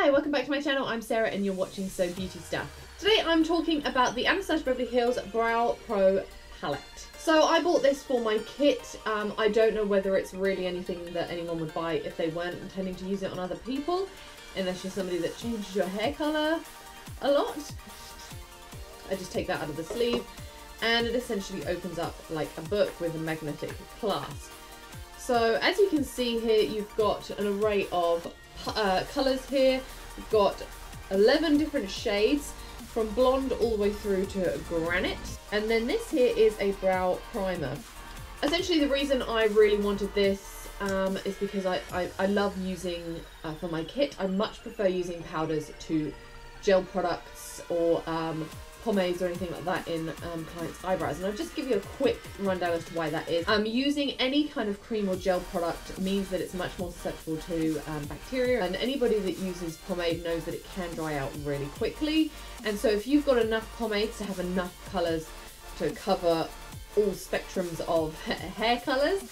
Hi, welcome back to my channel. I'm Sarah and you're watching So Beauty Stuff. Today I'm talking about the Anastasia Beverly Hills Brow Pro palette. So I bought this for my kit. I don't know whether it's really anything that anyone would buy if they weren't intending to use it on other people, unless you're somebody that changes your hair colour a lot. I just take that out of the sleeve and it essentially opens up like a book with a magnetic clasp. So as you can see here, you've got an array of colours here. We've got 11 different shades from blonde all the way through to granite, and then this here is a brow primer. Essentially the reason I really wanted this is because I love using for my kit, I much prefer using powders to gel products or pomades or anything like that in clients' eyebrows, and I'll just give you a quick rundown as to why that is. Using any kind of cream or gel product means that it's much more susceptible to bacteria, and anybody that uses pomade knows that it can dry out really quickly, and so if you've got enough pomades to have enough colours to cover all spectrums of hair colours,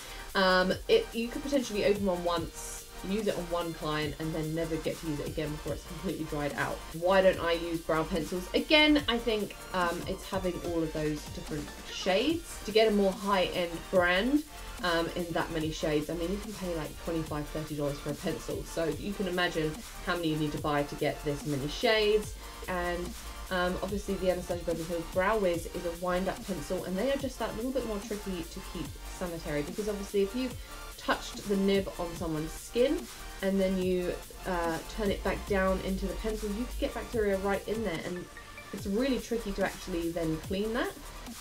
you could potentially open one once, use it on one client, and then never get to use it again before it's completely dried out. Why don't I use brow pencils? Again, I think it's having all of those different shades. To get a more high-end brand in that many shades, I mean, you can pay like $25, $30 for a pencil, so you can imagine how many you need to buy to get this many shades. And obviously the Anastasia Beverly Hills Brow Wiz is a wind-up pencil, and they are just that little bit more tricky to keep sanitary, because obviously if you've touched the nib on someone's skin and then you turn it back down into the pencil, you could get bacteria right in there, and it's really tricky to actually then clean that.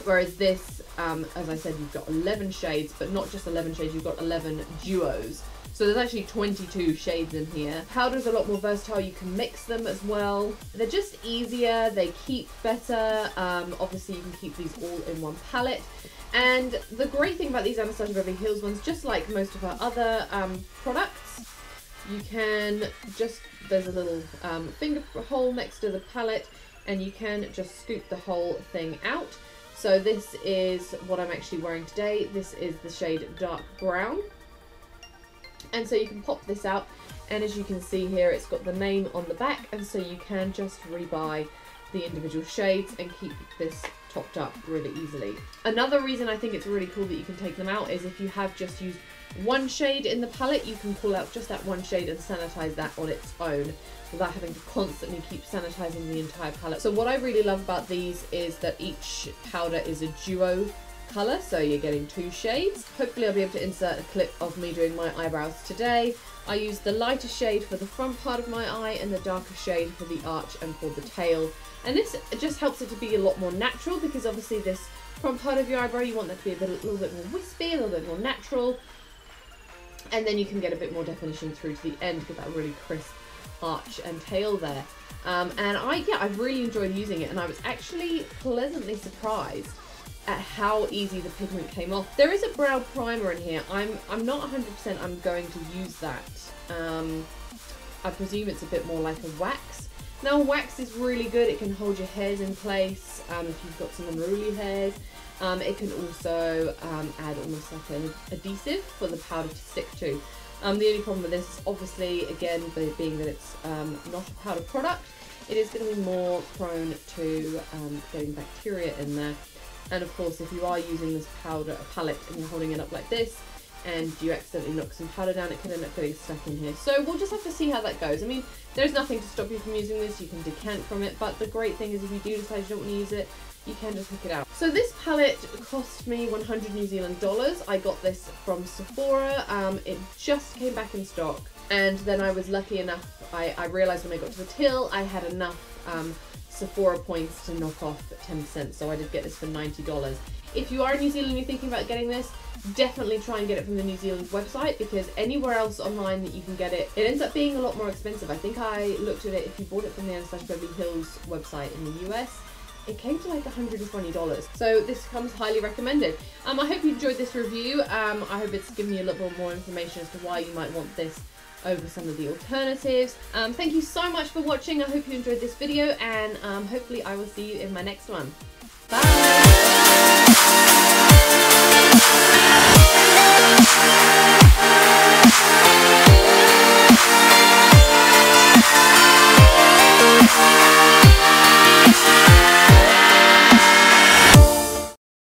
Whereas this, as I said, you've got 11 shades, but not just 11 shades, you've got 11 duos. So there's actually 22 shades in here. Powder's a lot more versatile, you can mix them as well. They're just easier, they keep better. Obviously you can keep these all in one palette. And the great thing about these Anastasia Beverly Hills ones, just like most of our other products, you can just, there's a little finger hole next to the palette, and you can just scoop the whole thing out. So this is what I'm actually wearing today. This is the shade Dark Brown. And so you can pop this out, and as you can see here, it's got the name on the back, and so you can just rebuy the individual shades and keep this topped up really easily. Another reason I think it's really cool that you can take them out is if you have just used one shade in the palette, you can pull out just that one shade and sanitize that on its own without having to constantly keep sanitizing the entire palette. So what I really love about these is that each powder is a duo colour, so you're getting 2 shades. Hopefully I'll be able to insert a clip of me doing my eyebrows today. I used the lighter shade for the front part of my eye and the darker shade for the arch and for the tail. And this just helps it to be a lot more natural, because obviously this front part of your eyebrow, you want that to be a little bit more wispy, a little bit more natural. And then you can get a bit more definition through to the end, get that really crisp arch and tail there. And I really enjoyed using it, and I was actually pleasantly surprised at how easy the pigment came off. There is a brow primer in here. I'm not 100% I'm going to use that. I presume it's a bit more like a wax. Now wax is really good, it can hold your hairs in place if you've got some unruly hairs. It can also add almost like an adhesive for the powder to stick to. The only problem with this is obviously, again, being that it's not a powder product, it is going to be more prone to getting bacteria in there. And of course, if you are using this palette and you're holding it up like this, and you accidentally knock some powder down, it could end up getting stuck in here. So we'll just have to see how that goes. I mean, there's nothing to stop you from using this, you can decant from it, but the great thing is if you do decide you don't want to use it, you can just pick it out. So this palette cost me 100 New Zealand dollars. I got this from Sephora. It just came back in stock, and then I was lucky enough, I realised when I got to the till, I had enough Sephora points to knock off 10%, so I did get this for $90. If you are in New Zealand and you're thinking about getting this, definitely try and get it from the New Zealand website, because anywhere else online that you can get it, it ends up being a lot more expensive. I think I looked at it, if you bought it from the Anastasia Beverly Hills website in the US, it came to like $120. So this comes highly recommended. I hope you enjoyed this review. I hope it's given you a little bit more information as to why you might want this over some of the alternatives. Thank you so much for watching. I hope you enjoyed this video, and hopefully I will see you in my next one. Bye!